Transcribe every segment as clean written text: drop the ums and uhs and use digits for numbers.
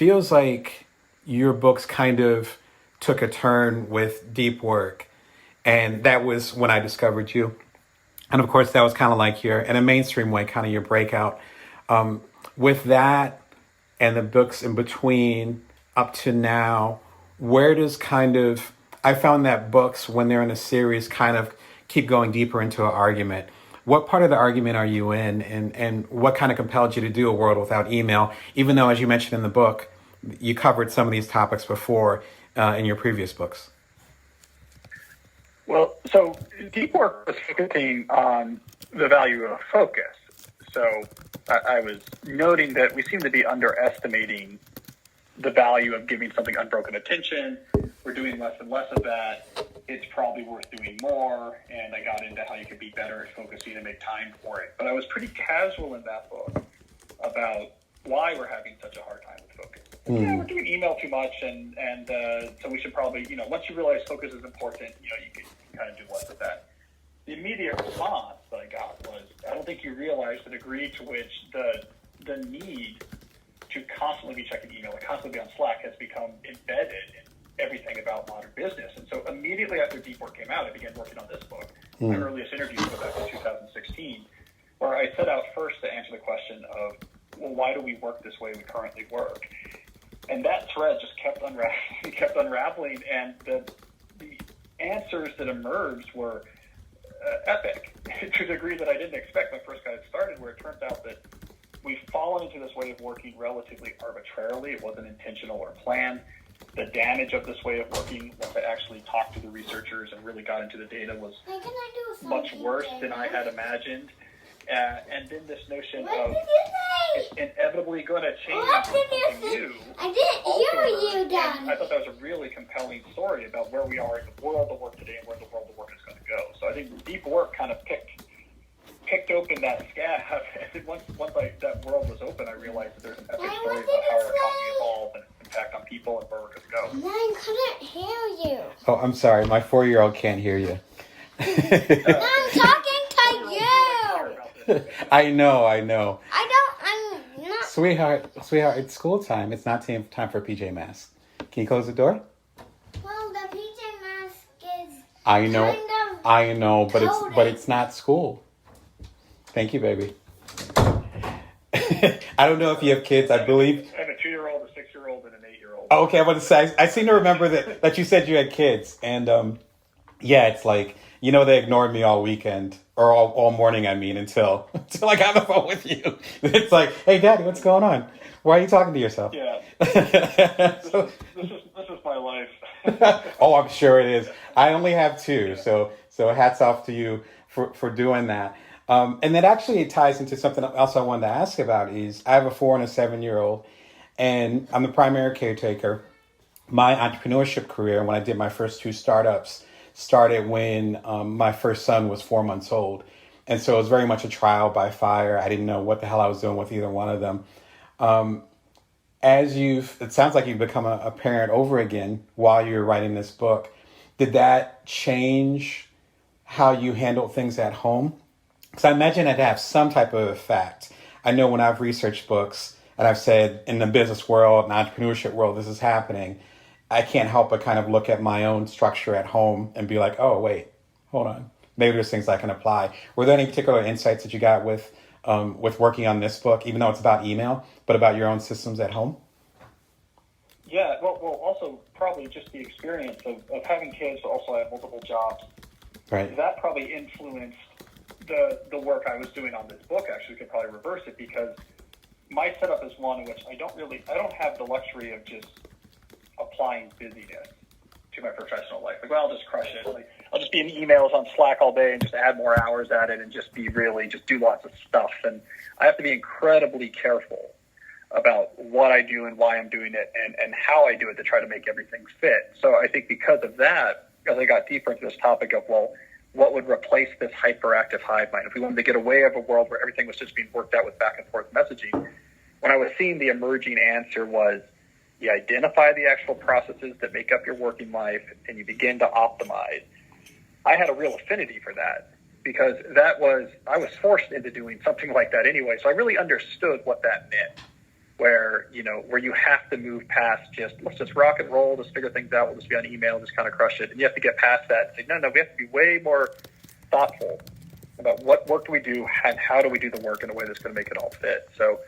feels like your books kind of took a turn with deep work. And that was when I discovered you. And of course, that was kind of like your, in a mainstream way, kind of your breakout. With that and the books in between up to now, where does kind of, I found that books, when they're in a series, kind of keep going deeper into an argument. What part of the argument are you in, and what kind of compelled you to do A World Without Email, even though, as you mentioned in the book, you covered some of these topics before in your previous books? Well, so deep work was focusing on the value of focus. So I was noting that we seem to be underestimating the value of giving something unbroken attention. We're doing less and less of that. It's probably worth doing more. And I got into how you could be better at focusing and make time for it. But I was pretty casual in that book about why we're having such a hard time with focus. Yeah, we're doing email too much, and so we should probably, once you realize focus is important, you can kind of do less of that. The immediate response that I got was, I don't think you realize the degree to which the need to constantly be checking email and constantly be on Slack has become embedded in everything about modern business. And so immediately after Deep Work came out, I began working on this book. My earliest interviews were back in 2016, where I set out first to answer the question of, well, why do we work this way we currently work? And that thread just kept unraveling, and the answers that emerged were epic to a degree that I didn't expect when I first got it started, where it turns out that we've fallen into this way of working relatively arbitrarily. It wasn't intentional or planned. The damage of this way of working, once I actually talked to the researchers and really got into the data, was much worse than I had imagined. And then this notion of it's inevitably going to change something new. I didn't hear you, Dad. I thought that was a really compelling story about where we are in the world of work today and where the world of work is going to go. So I think deep work kind of picked open that scab. And once that world was open, I realized that there's an epic story about how our economy evolved and its impact on people and where we're going to go. I couldn't hear you. Oh, I'm sorry. My 4-year-old can't hear you. I'm talking to you. I know. I'm not. Sweetheart, it's school time. It's not time for PJ Masks. Can you close the door? Well, the PJ Mask is I know, but it's not school. Thank you, baby. I don't know if you have kids. I believe I have a 2-year-old, a 6-year-old, and an 8-year-old. Oh, okay, I want to say I seem to remember that you said you had kids, and yeah, it's like, they ignored me all weekend, or all morning, until I got on the phone with you. It's like, hey, Daddy, what's going on? Why are you talking to yourself? Yeah. This is my life. Oh, I'm sure it is. I only have 2, so hats off to you for doing that. And that actually ties into something else I wanted to ask about is I have a 4 and a 7-year-old, and I'm the primary caretaker. My entrepreneurship career, when I did my first 2 startups, started when my first son was 4 months old. And so it was very much a trial by fire. I didn't know what the hell I was doing with either one of them. It sounds like you've become a parent over again while you're writing this book. Did that change how you handled things at home? Because I imagine it'd have some type of effect. I know when I've researched books and I've said in the business world and entrepreneurship world, this is happening, I can't help but kind of look at my own structure at home and be like, oh, wait, hold on. Maybe there's things I can apply. Were there any particular insights that you got with working on this book, even though it's about email, but about your own systems at home? Yeah, well, also probably just the experience of having kids, but also I have multiple jobs. Right. That probably influenced the work I was doing on this book. Actually, we could probably reverse it, because my setup is one in which I don't have the luxury of just applying busyness to my professional life. Like, well, I'll just crush it. Like, I'll just be in emails on Slack all day and just add more hours at it and just do lots of stuff. And I have to be incredibly careful about what I do and why I'm doing it and how I do it to try to make everything fit. So I think because of that, as I got deeper into this topic of, well, what would replace this hyperactive hive mind? If we wanted to get away of a world where everything was just being worked out with back and forth messaging, when I was seeing the emerging answer was you identify the actual processes that make up your working life and you begin to optimize. I had a real affinity for that because I was forced into doing something like that anyway. So I really understood what that meant. where you have to move past let's just rock and roll, just figure things out, we'll just be on email, just kind of crush it. And you have to get past that and say, no, we have to be way more thoughtful about what work do we do and how do we do the work in a way that's going to make it all fit. So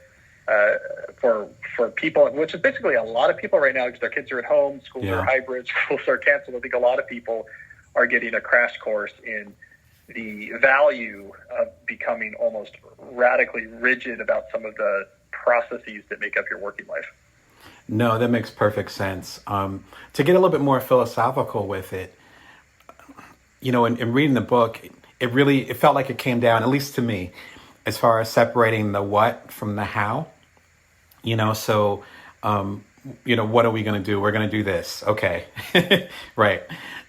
for people, which is basically a lot of people right now, because their kids are at home, schools are hybrid, schools are canceled. I think a lot of people are getting a crash course in the value of becoming almost radically rigid about some of the processes that make up your working life. No, that makes perfect sense. To get a little bit more philosophical with it, in reading the book, it felt like it came down, at least to me, as far as separating the what from the how. So, what are we going to do? We're going to do this. Okay. Right.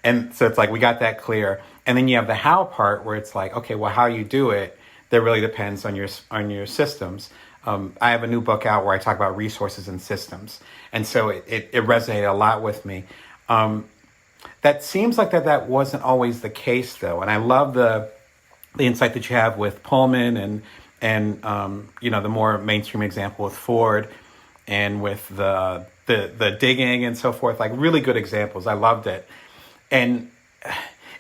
And so it's like, we got that clear. And then you have the how part where it's like, okay, well, how you do it, that really depends on your systems. I have a new book out where I talk about resources and systems. And so it resonated a lot with me. That seems like that wasn't always the case, though. And I love the insight that you have with Pullman and the more mainstream example with Ford and with the digging and so forth, like really good examples. I loved it. And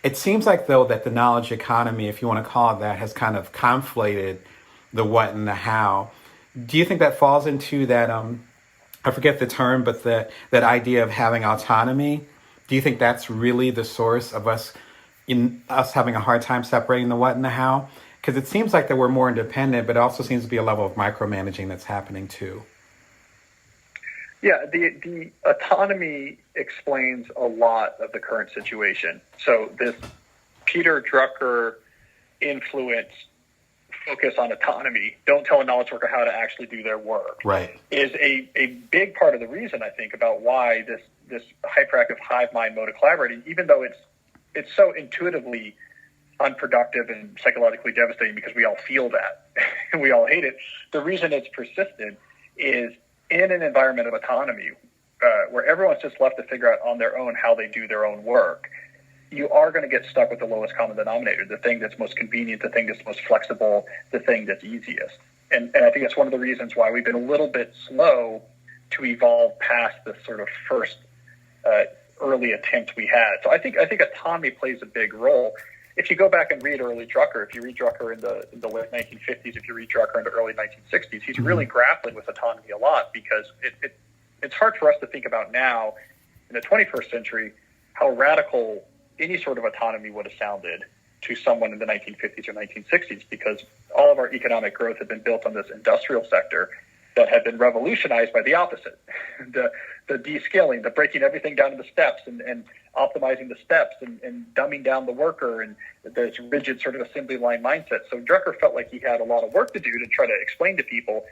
it seems like, though, that the knowledge economy, if you want to call it that, has kind of conflated the what and the how. Do you think that falls into that, I forget the term, but that idea of having autonomy? Do you think that's really the source of us having a hard time separating the what and the how? Because it seems like that we're more independent, but it also seems to be a level of micromanaging that's happening too. Yeah, the autonomy explains a lot of the current situation. So this Peter Drucker influence focus on autonomy, don't tell a knowledge worker how to actually do their work, right, is a big part of the reason, I think, about why this hyperactive hive mind mode of collaborating, even though it's so intuitively unproductive and psychologically devastating because we all feel that and we all hate it. The reason it's persistent is in an environment of autonomy where everyone's just left to figure out on their own how they do their own work. You are going to get stuck with the lowest common denominator, the thing that's most convenient, the thing that's most flexible, the thing that's easiest. And I think that's one of the reasons why we've been a little bit slow to evolve past the sort of first early attempt we had. So I think autonomy plays a big role. If you go back and read early Drucker, if you read Drucker in the late 1950s, if you read Drucker in the early 1960s, he's really grappling with autonomy a lot because it's hard for us to think about now in the 21st century how radical any sort of autonomy would have sounded to someone in the 1950s or 1960s, because all of our economic growth had been built on this industrial sector that had been revolutionized by the opposite, the descaling, the breaking everything down into steps and optimizing the steps and dumbing down the worker and this rigid sort of assembly line mindset. So Drucker felt like he had a lot of work to do to try to explain to people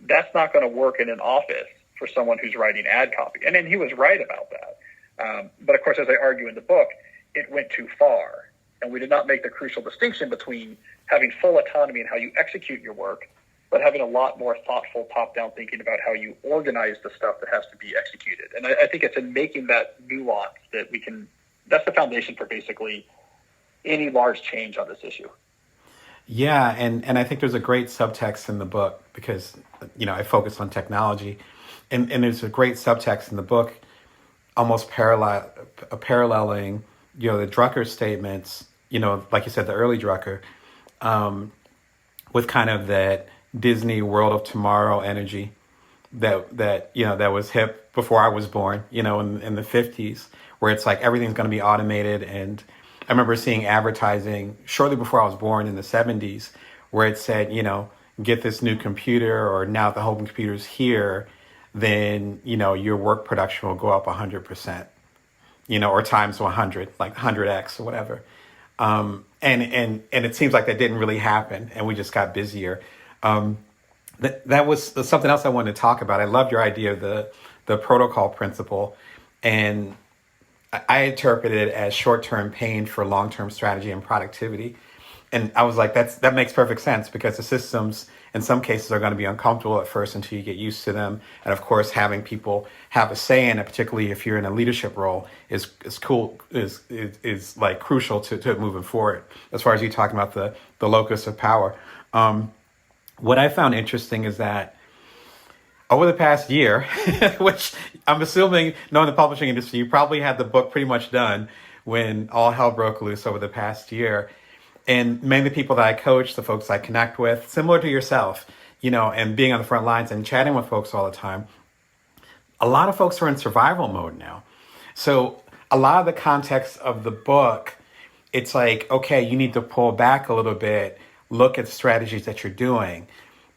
that's not going to work in an office for someone who's writing ad copy. And then he was right about that. But of course, as I argue in the book, it went too far. And we did not make the crucial distinction between having full autonomy in how you execute your work, but having a lot more thoughtful top-down thinking about how you organize the stuff that has to be executed. And I think it's in making that nuance that that's the foundation for basically any large change on this issue. Yeah, and I think there's a great subtext in the book because, I focus on technology. And there's a great subtext in the book almost paralleling, the Drucker statements, like you said, the early Drucker, with kind of that Disney World of Tomorrow energy that was hip before I was born, in the 50s, where it's like everything's going to be automated. And I remember seeing advertising shortly before I was born in the 70s where it said, get this new computer, or now the home computer's here, then, your work production will go up 100%, or times 100, like 100x or whatever. And it seems like that didn't really happen, and we just got busier. That was something else I wanted to talk about. I loved your idea of the protocol principle, and I interpreted it as short-term pain for long-term strategy and productivity. And I was like, that makes perfect sense, because the systems in some cases are going to be uncomfortable at first until you get used to them. And of course, having people have a say in it, particularly if you're in a leadership role, is cool, is like crucial to moving forward. As far as you talking about the locus of power. What I found interesting is that Over the past year, which I'm assuming, knowing the publishing industry, you probably had the book pretty much done when all hell broke loose over the past year. And many of the people that I coach, the folks I connect with, similar to yourself, and being on the front lines and chatting with folks all the time, a lot of folks are in survival mode now. So a lot of the context of the book, it's like, okay, you need to pull back a little bit, look at strategies that you're doing.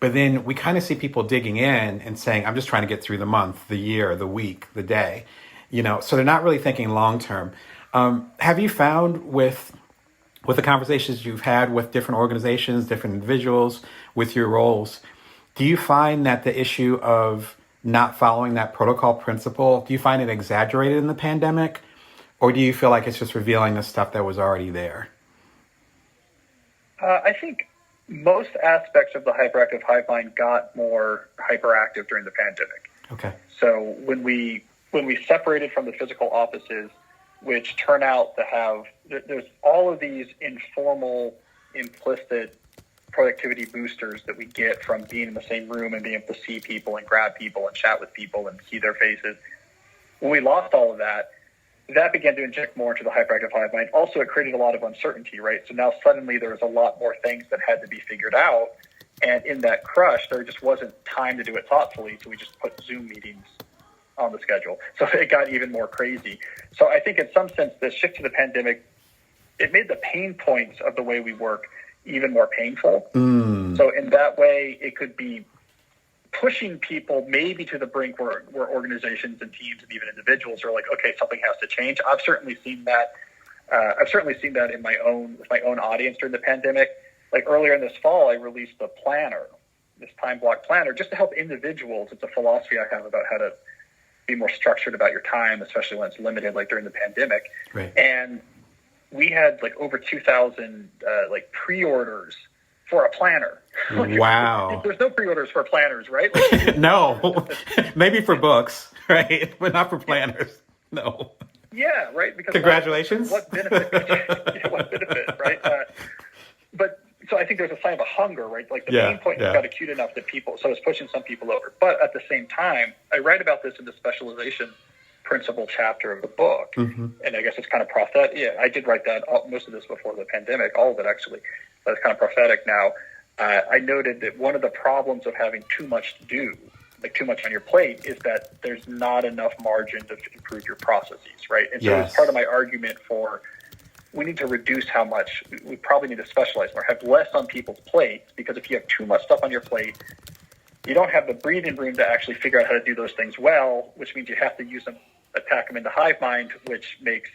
But then we kind of see people digging in and saying, I'm just trying to get through the month, the year, the week, the day, so they're not really thinking long term. Have you found with the conversations you've had with different organizations, different individuals, with your roles, do you find that the issue of not following that protocol principle, do you find it exaggerated in the pandemic? Or do you feel like it's just revealing the stuff that was already there? I think most aspects of the hyperactive hive mind got more hyperactive during the pandemic. Okay. So when we separated from the physical offices, which turn out to have, there's all of these informal, implicit productivity boosters that we get from being in the same room and being able to see people and grab people and chat with people and see their faces. When we lost all of that, that began to inject more into the hyperactive hive mind. Also, it created a lot of uncertainty, right? So now suddenly there was a lot more things that had to be figured out. And in that crush, there just wasn't time to do it thoughtfully. So we just put Zoom meetings on the schedule. So it got even more crazy. So I think in some sense, the shift to the pandemic, it made the pain points of the way we work even more painful. So in that way, it could be pushing people maybe to the brink where organizations and teams and even individuals are like, okay, something has to change. I've certainly seen that. In my own audience during the pandemic. Like earlier in this fall, I released a planner, this time block planner, just to help individuals. It's a philosophy I have about how to be more structured about your time, especially when it's limited, like during the pandemic. Right. And we had like over 2,000 pre-orders for a planner. Wow. There's no pre-orders for planners, right? Like, no, maybe for books, right? But not for planners. No. Yeah, right. Because congratulations. What benefit? What benefit, right? But so I think there's a sign of a hunger, right? Like the pain point got acute enough that so it's pushing some people over. But at the same time, I write about this in the specialization principle chapter of the book. And I guess it's kind of prophetic. Yeah, I did write that, most of this before the pandemic, all of it actually. But it's kind of prophetic now. I noted that one of the problems of having too much to do, like too much on your plate, is that there's not enough margin to improve your processes, right? And so it's part of my argument for we need to reduce how much, we probably need to specialize more, have less on people's plates, because if you have too much stuff on your plate, you don't have the breathing room to actually figure out how to do those things well, which means you have to use them, attack them into hive mind, which makes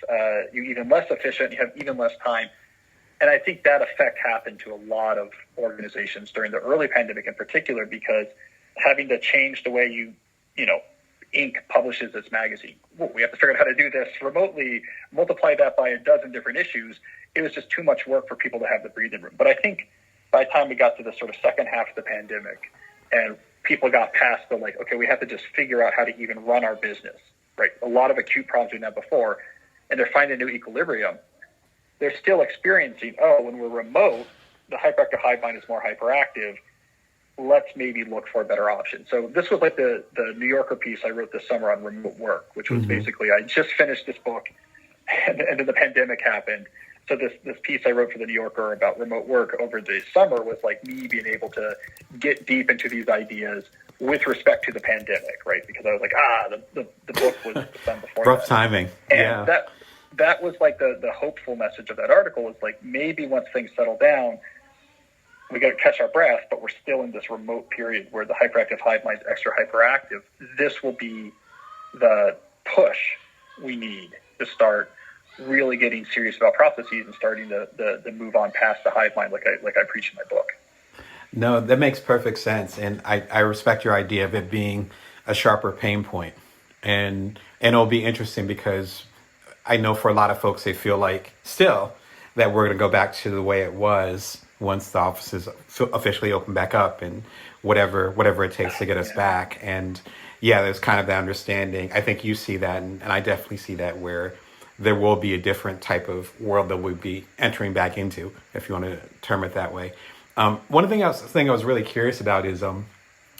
you even less efficient, you have even less time. And I think that effect happened to a lot of organizations during the early pandemic in particular, because having to change the way Inc. publishes its magazine. We have to figure out how to do this remotely, multiply that by a dozen different issues. It was just too much work for people to have the breathing room. But I think by the time we got to the sort of second half of the pandemic and people got past the okay, we have to just figure out how to even run our business, right? A lot of acute problems we had before, and they're finding a new equilibrium. They're still experiencing, when we're remote, the hyperactive hive mind is more hyperactive. Let's maybe look for a better option. So this was like the New Yorker piece I wrote this summer on remote work, which was basically, I just finished this book and then the pandemic happened. So this piece I wrote for the New Yorker about remote work over the summer was like me being able to get deep into these ideas with respect to the pandemic, right? Because I was like, the book was done before Rough timing. And that was like the hopeful message of that article was like, maybe once things settle down, we got to catch our breath, but we're still in this remote period where the hyperactive hive mind is extra hyperactive. This will be the push we need to start really getting serious about processes and starting to move on past the hive mind, like I preach in my book. No, that makes perfect sense. And I respect your idea of it being a sharper pain point. And it'll be interesting because I know for a lot of folks, they feel like still that we're going to go back to the way it was once the offices officially open back up and whatever it takes to get us back. And there's kind of that understanding. I think you see that, and I definitely see that, where there will be a different type of world that we'll be entering back into, if you want to term it that way. One thing I was really curious about is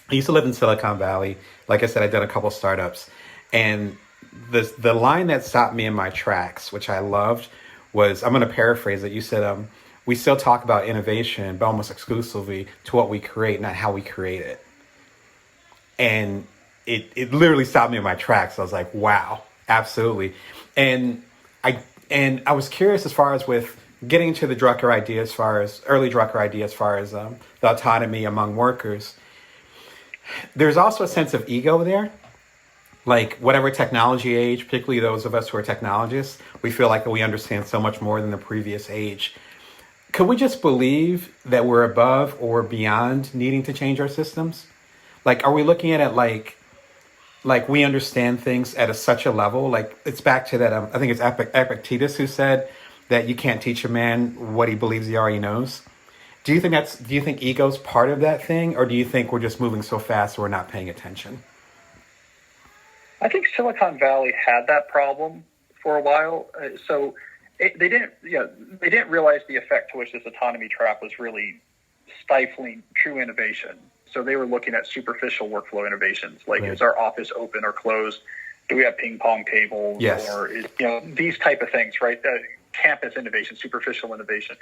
I used to live in Silicon Valley. Like I said, I've done a couple startups, and the line that stopped me in my tracks, which I loved, was, I'm going to paraphrase it. You said, "We still talk about innovation, but almost exclusively to what we create, not how we create it." And it literally stopped me in my tracks. I was like, "Wow, absolutely." And I was curious as far as with getting to the Drucker idea, as far as early Drucker idea, as far as the autonomy among workers. There's also a sense of ego there. Like whatever technology age, particularly those of us who are technologists, we feel like we understand so much more than the previous age. Could we just believe that we're above or beyond needing to change our systems? Like, are we looking at it like we understand things at such a level? Like it's back to that. I think it's Epictetus who said that you can't teach a man what he believes he already knows. Do you think ego's part of that thing, or do you think we're just moving so fast we're not paying attention? I think Silicon Valley had that problem for a while. They didn't realize the effect to which this autonomy trap was really stifling true innovation. So they were looking at superficial workflow innovations, like Is our office open or closed? Do we have ping pong tables? Yes. Or these type of things, right? Campus innovation, superficial innovation.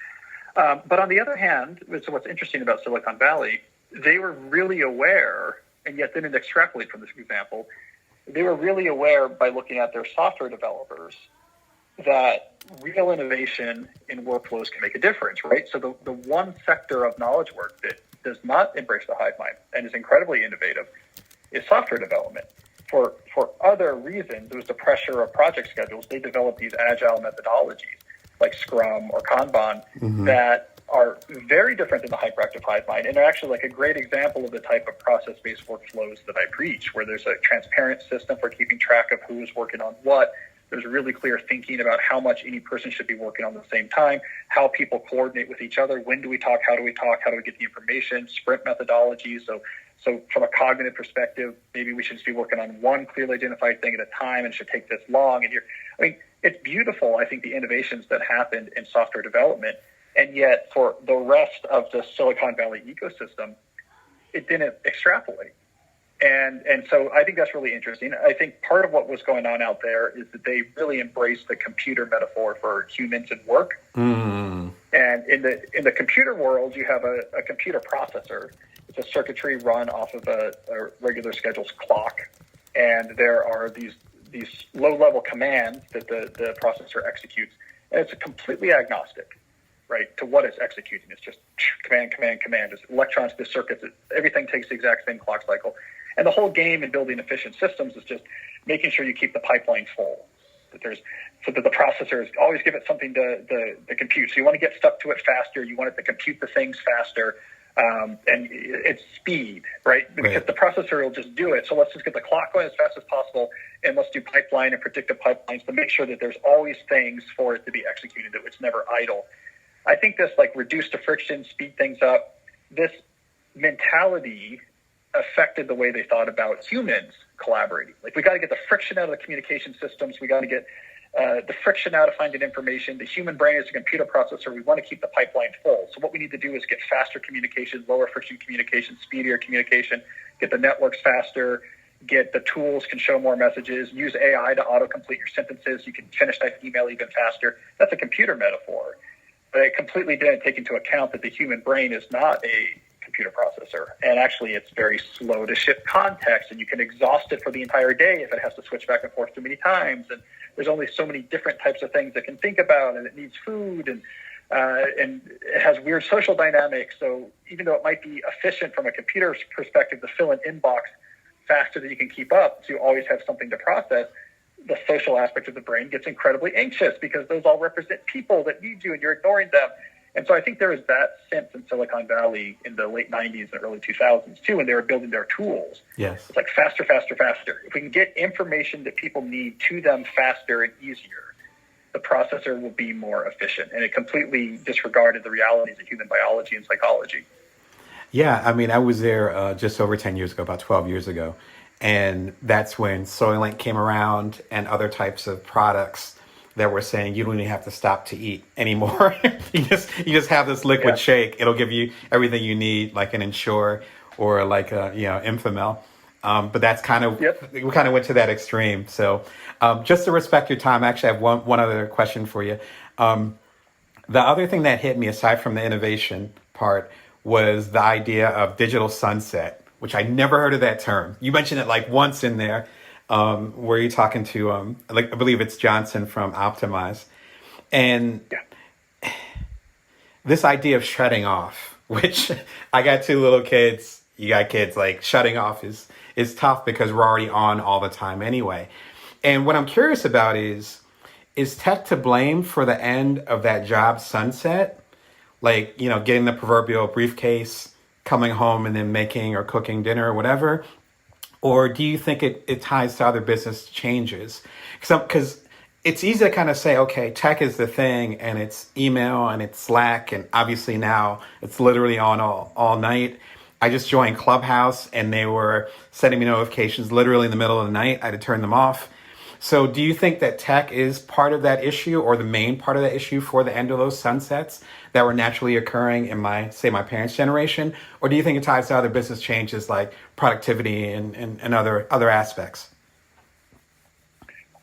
But on the other hand, so what's interesting about Silicon Valley, they were really aware, and yet didn't extrapolate from this example. They were really aware by looking at their software developers that real innovation in workflows can make a difference, right? So the one sector of knowledge work that does not embrace the hive mind and is incredibly innovative is software development. For other reasons, it was the pressure of project schedules. They developed these agile methodologies like Scrum or Kanban that are very different than the hyperactive hive mind, and are actually like a great example of the type of process-based workflows that I preach, where there's a transparent system for keeping track of who is working on what. There's really clear thinking about how much any person should be working on at the same time, how people coordinate with each other, when do we talk, how do we get the information, sprint methodologies. So from a cognitive perspective, maybe we should just be working on one clearly identified thing at a time, and it should take this long. And it's beautiful, I think, the innovations that happened in software development. And yet, for the rest of the Silicon Valley ecosystem, it didn't extrapolate. And so I think that's really interesting. I think part of what was going on out there is that they really embraced the computer metaphor for humans and work. And in the computer world, you have a computer processor. It's a circuitry run off of a regular scheduled clock. And there are these low-level commands that the processor executes. And it's completely agnostic, right, to what it's executing. It's just command. It's electrons to circuits. Everything takes the exact same clock cycle. And the whole game in building efficient systems is just making sure you keep the pipeline full. So that the processors always give it something to compute. So you want to get stuff to it faster. You want it to compute the things faster. And it's speed, right? Because the processor will just do it. So let's just get the clock going as fast as possible, and let's do pipeline and predictive pipelines to make sure that there's always things for it to be executed, that it's never idle. I think this reduce the friction, speed things up, this mentality affected the way they thought about humans collaborating. We got to get the friction out of the communication systems. We got to get the friction out of finding information. The human brain is a computer processor. We want to keep the pipeline full. So what we need to do is get faster communication, lower friction communication, speedier communication, get the networks faster, get the tools can show more messages, use AI to autocomplete your sentences. You can finish that email even faster. That's a computer metaphor. But it completely didn't take into account that the human brain is not a computer processor. And actually, it's very slow to shift context, and you can exhaust it for the entire day if it has to switch back and forth too many times. And there's only so many different types of things it can think about, and it needs food, and it has weird social dynamics. So even though it might be efficient from a computer's perspective to fill an inbox faster than you can keep up, so you always have something to process, the social aspect of the brain gets incredibly anxious because those all represent people that need you and you're ignoring them. And so I think there was that sense in Silicon Valley in the late 90s and early 2000s too, when they were building their tools. Yes. It's like faster, faster, faster. If we can get information that people need to them faster and easier, the processor will be more efficient. And it completely disregarded the realities of human biology and psychology. Yeah, I mean, I was there just over 10 years ago, about 12 years ago. And that's when Soylent came around and other types of products that were saying you don't even have to stop to eat anymore. you just have this liquid shake. It'll give you everything you need, like an Ensure. or like a Infamil. But that's kind of Yep. we kind of went to that extreme. So just to respect your time, actually, I have one other question for you. The other thing that hit me, aside from the innovation part, was the idea of digital sunset, which I never heard of that term. You mentioned it like once in there, where you're talking to, like I believe it's Johnson from Optimize, and Yeah. this idea of shutting off, which I got two little kids. You got kids, like shutting off is tough because we're already on all the time anyway. And what I'm curious about is tech to blame for the end of that job sunset? Like, getting the proverbial briefcase, coming home and then making or cooking dinner or whatever? Or do you think it ties to other business changes? Because it's easy to kind of say, okay, tech is the thing and it's email and it's Slack. And obviously now it's literally on all night. I just joined Clubhouse and they were sending me notifications literally in the middle of the night. I had to turn them off. So do you think that tech is part of that issue or the main part of that issue for the end of those sunsets that were naturally occurring in my parents' generation? Or do you think it ties to other business changes like productivity and other aspects?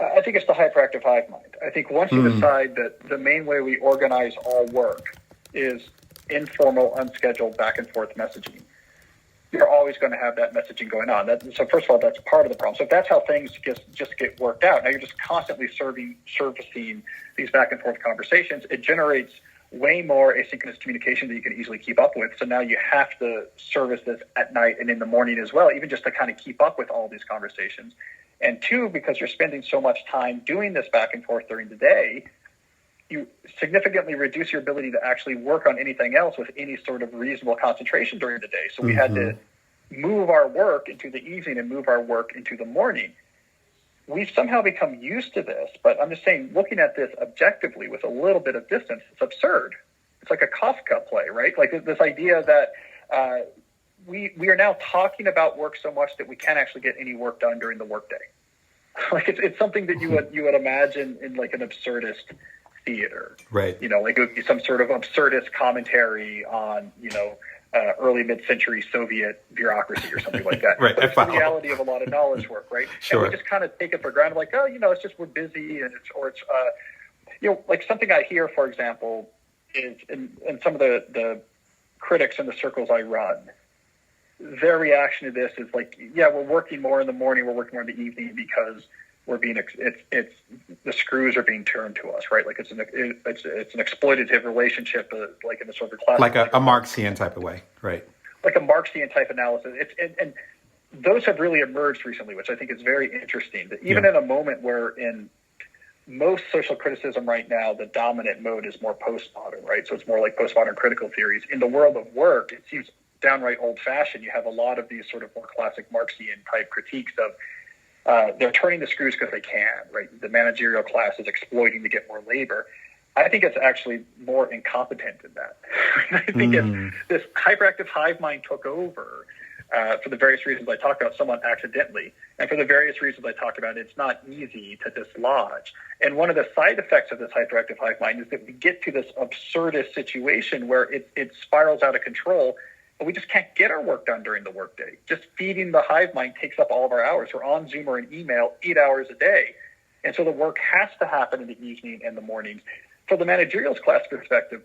I think it's the hyperactive hive mind. I think once you decide that the main way we organize all work is informal, unscheduled, back and forth messaging, you're always going to have that messaging going on. So first of all, that's part of the problem. So if that's how things just get worked out, now you're just constantly servicing these back and forth conversations. It generates way more asynchronous communication that you can easily keep up with. So now you have to service this at night and in the morning as well, even just to kind of keep up with all these conversations. And two, because you're spending so much time doing this back and forth during the day, you significantly reduce your ability to actually work on anything else with any sort of reasonable concentration during the day. So we had to move our work into the evening and move our work into the morning. We've somehow become used to this, but I'm just saying, looking at this objectively with a little bit of distance, it's absurd. It's like a Kafka play, right? Like this idea that we are now talking about work so much that we can't actually get any work done during the workday. Like it's something that you would imagine in like an absurdist theater, right? Like it would be some sort of absurdist commentary on early mid-century Soviet bureaucration or something like that. Right. But it's the reality of a lot of knowledge work, right? Sure. And we just kind of take it for granted, like, it's just we're busy, and it's like something I hear, for example, is in some of the critics in the circles I run, their reaction to this is like, yeah, we're working more in the morning, we're working more in the evening because we're being it's the screws are being turned to us, right? Like it's an exploitative relationship, like in a sort of classic, like a Marxian type of way, right? Like a Marxian type analysis. And those have really emerged recently, which I think is very interesting. That even in a moment where in most social criticism right now, the dominant mode is more postmodern, right? So it's more like postmodern critical theories. In the world of work, it seems downright old-fashioned. You have a lot of these sort of more classic Marxian type critiques of they're turning the screws because they can, right? The managerial class is exploiting to get more labor. I think it's actually more incompetent than that. I think it's this hyperactive hive mind took over for the various reasons I talked about somewhat accidentally. And for the various reasons I talked about, it's not easy to dislodge. And one of the side effects of this hyperactive hive mind is that we get to this absurdist situation where it spirals out of control. But we just can't get our work done during the workday. Just feeding the hive mind takes up all of our hours. We're on Zoom or an email 8 hours a day. And so the work has to happen in the evening and the mornings. From the managerial class perspective,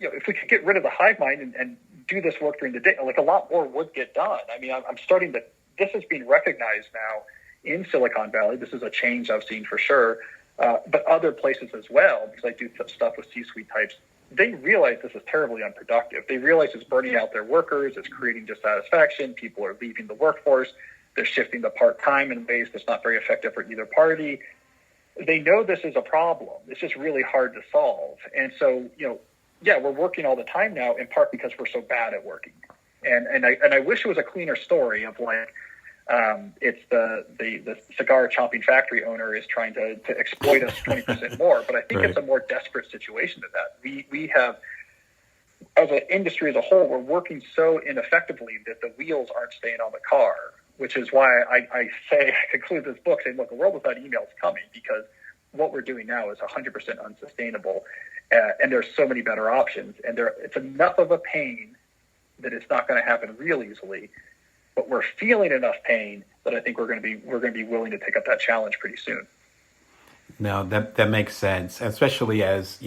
if we could get rid of the hive mind and do this work during the day, like a lot more would get done. I mean, I'm starting to, this is being recognized now in Silicon Valley. This is a change I've seen for sure, but other places as well, because I do stuff with C-suite types. They realize this is terribly unproductive. They realize it's burning out their workers. It's creating dissatisfaction. People are leaving the workforce. They're shifting to part-time in ways that's not very effective for either party. They know this is a problem. It's just really hard to solve. And so, we're working all the time now, in part because we're so bad at working. And I wish it was a cleaner story of like, it's the cigar chomping factory owner is trying to exploit us 20% more. But I think It's a more desperate situation than that. We have, as an industry as a whole, we're working so ineffectively that the wheels aren't staying on the car, which is why I conclude this book saying, look, a world without email is coming because what we're doing now is 100% unsustainable. And there's so many better options. And it's enough of a pain that it's not going to happen real easily, but we're feeling enough pain that I think we're going to be willing to take up that challenge pretty soon. No, that makes sense, especially as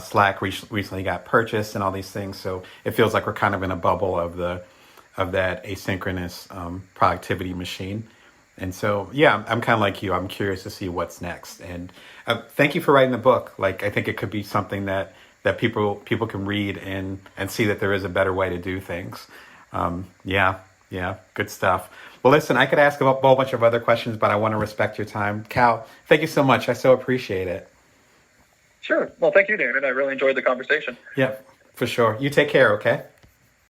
Slack recently got purchased and all these things. So it feels like we're kind of in a bubble of that asynchronous productivity machine. And so, yeah, I'm kind of like you. I'm curious to see what's next. And thank you for writing the book. Like, I think it could be something that people can read and see that there is a better way to do things. Yeah, good stuff. Well, listen, I could ask a whole bunch of other questions, but I want to respect your time. Cal, thank you so much. I so appreciate it. Sure. Well, thank you, Damon. I really enjoyed the conversation. Yeah, for sure. You take care, okay?